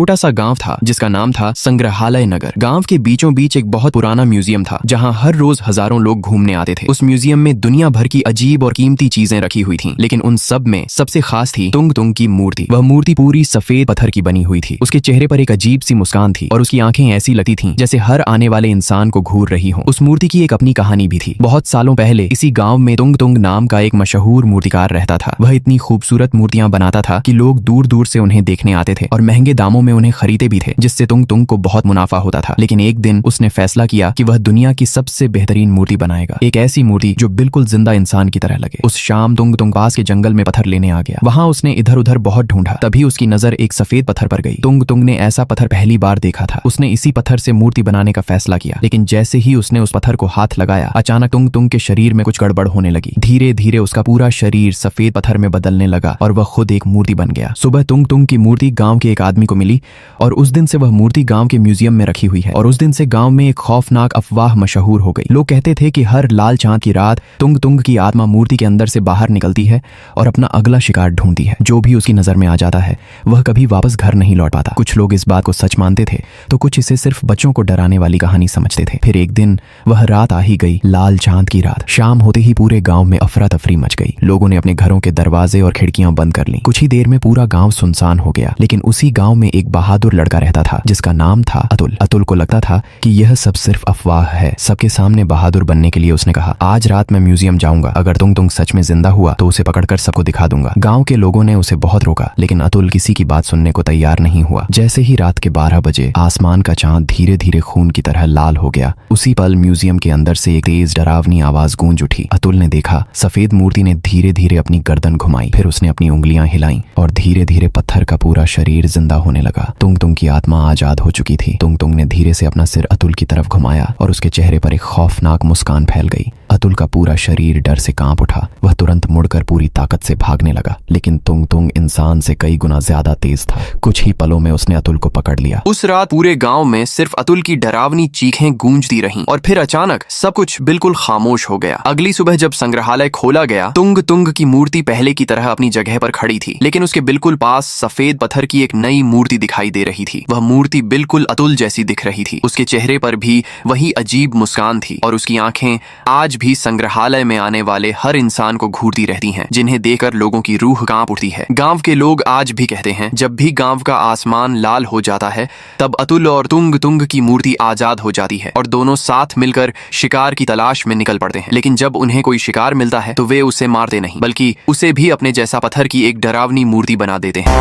छोटा सा गांव था जिसका नाम था संग्रहालय नगर। गांव के बीचों बीच एक बहुत पुराना म्यूजियम था जहां हर रोज हजारों लोग घूमने आते थे। उस म्यूजियम में दुनिया भर की अजीब और कीमती चीजें रखी हुई थीं, लेकिन उन सब में सबसे खास थी तुंग तुंग की मूर्ति। वह मूर्ति पूरी सफेद पत्थर की बनी हुई थी। उसके चेहरे पर एक अजीब सी मुस्कान थी और उसकी आंखें ऐसी लगती थीं जैसे हर आने वाले इंसान को घूर रही हों। उस मूर्ति की एक अपनी कहानी भी थी। बहुत सालों पहले इसी गांव में तुंग तुंग नाम का एक मशहूर मूर्तिकार रहता था। वह इतनी खूबसूरत मूर्तियां बनाता था कि लोग दूर दूर से उन्हें देखने आते थे और महंगे दामों में उन्हें खरीदते भी थे, जिससे तुंग तुंग को बहुत मुनाफा होता था। लेकिन एक दिन उसने फैसला किया कि वह दुनिया की सबसे बेहतरीन मूर्ति बनाएगा, एक ऐसी मूर्ति जो बिल्कुल जिंदा इंसान की तरह लगे। उस शाम तुंग तुंग पास के जंगल में पत्थर लेने आ गया। वहां उसने इधर उधर बहुत ढूंढा, तभी उसकी नजर एक सफेद पत्थर पर गई। तुंग तुंग ने ऐसा पत्थर पहली बार देखा था। उसने इसी पत्थर से मूर्ति बनाने का फैसला किया, लेकिन जैसे ही उसने उस पत्थर को हाथ लगाया, अचानक तुंग तुंग के शरीर में कुछ गड़बड़ होने लगी। धीरे धीरे उसका पूरा शरीर सफेद पत्थर में बदलने लगा और वह खुद एक मूर्ति बन गया। सुबह तुंग तुंग की मूर्ति गांव के एक आदमी को मिली और उस दिन से वह मूर्ति गांव के म्यूजियम में रखी हुई है। और उस दिन से गांव में एक खौफनाक अफवाह मशहूर हो गई। लोग कहते थे कि हर लाल चांद की रात तुंग तुंग की आत्मा मूर्ति के अंदर से बाहर निकलती है और अपना अगला शिकार ढूंढती है। जो भी उसकी नजर में आ जाता है वह कभी वापस घर नहीं लौट पाता। कुछ लोग इस बात को सच मानते थे तो कुछ इसे सिर्फ बच्चों को डराने वाली कहानी समझते थे। फिर एक दिन वह रात आ ही गई, लाल चांद की रात। शाम होते ही पूरे गांव में अफरा तफरी मच गई। लोगों ने अपने घरों के दरवाजे और खिड़कियां बंद कर ली। कुछ ही देर में पूरा गांव सुनसान हो गया। लेकिन उसी गांव में एक बहादुर लड़का रहता था जिसका नाम था अतुल। अतुल को लगता था कि यह सब सिर्फ अफवाह है। सबके सामने बहादुर बनने के लिए उसने कहा, आज रात मैं म्यूजियम जाऊंगा। अगर तुंग तुंग सच में जिंदा हुआ तो उसे पकड़कर सबको दिखा दूंगा। गांव के लोगों ने उसे बहुत रोका, लेकिन अतुल किसी की बात सुनने को तैयार नहीं हुआ। जैसे ही रात के 12 बजे आसमान का चांद धीरे धीरे खून की तरह लाल हो गया, उसी पल म्यूजियम के अंदर से एक तेज डरावनी आवाज गूंज उठी। अतुल ने देखा, सफेद मूर्ति ने धीरे धीरे अपनी गर्दन घुमाई। फिर उसने अपनी उंगलियां हिलाई और धीरे धीरे पत्थर का पूरा शरीर जिंदा होने लगा। तुंग तुंग की आत्मा आजाद हो चुकी थी। तुंग तुंग ने धीरे से अपना सिर अतुल की तरफ घुमाया और उसके चेहरे पर एक खौफनाक मुस्कान फैल गई। अतुल का पूरा शरीर डर से कांप उठा। वह तुरंत मुड़कर पूरी ताकत से भागने लगा, लेकिन तुंग तुंग इंसान से कई गुना ज्यादा तेज था। कुछ ही पलों में उसने अतुल को पकड़ लिया। उस रात पूरे गांव में सिर्फ अतुल की डरावनी चीखें गूंजती रहीं और फिर अचानक सब कुछ बिल्कुल खामोश हो गया। अगली सुबह जब संग्रहालय खोला गया, तुंग तुंग की मूर्ति पहले की तरह अपनी जगह पर खड़ी थी, लेकिन उसके बिल्कुल पास सफेद पत्थर की एक नई मूर्ति दिखाई दे रही थी। वह मूर्ति बिल्कुल अतुल जैसी दिख रही थी। उसके चेहरे पर भी वही अजीब मुस्कान थी और उसकी आंखें आज भी संग्रहालय में आने वाले हर इंसान को घूरती रहती हैं, जिन्हें देखकर लोगों की रूह कांप उठती है। गांव के लोग आज भी कहते हैं, जब भी गांव का आसमान लाल हो जाता है तब अतुल और तुंग तुंग की मूर्ति आजाद हो जाती है और दोनों साथ मिलकर शिकार की तलाश में निकल पड़ते हैं। लेकिन जब उन्हें कोई शिकार मिलता है तो वे उसे मारते नहीं, बल्कि उसे भी अपने जैसा पत्थर की एक डरावनी मूर्ति बना देते हैं।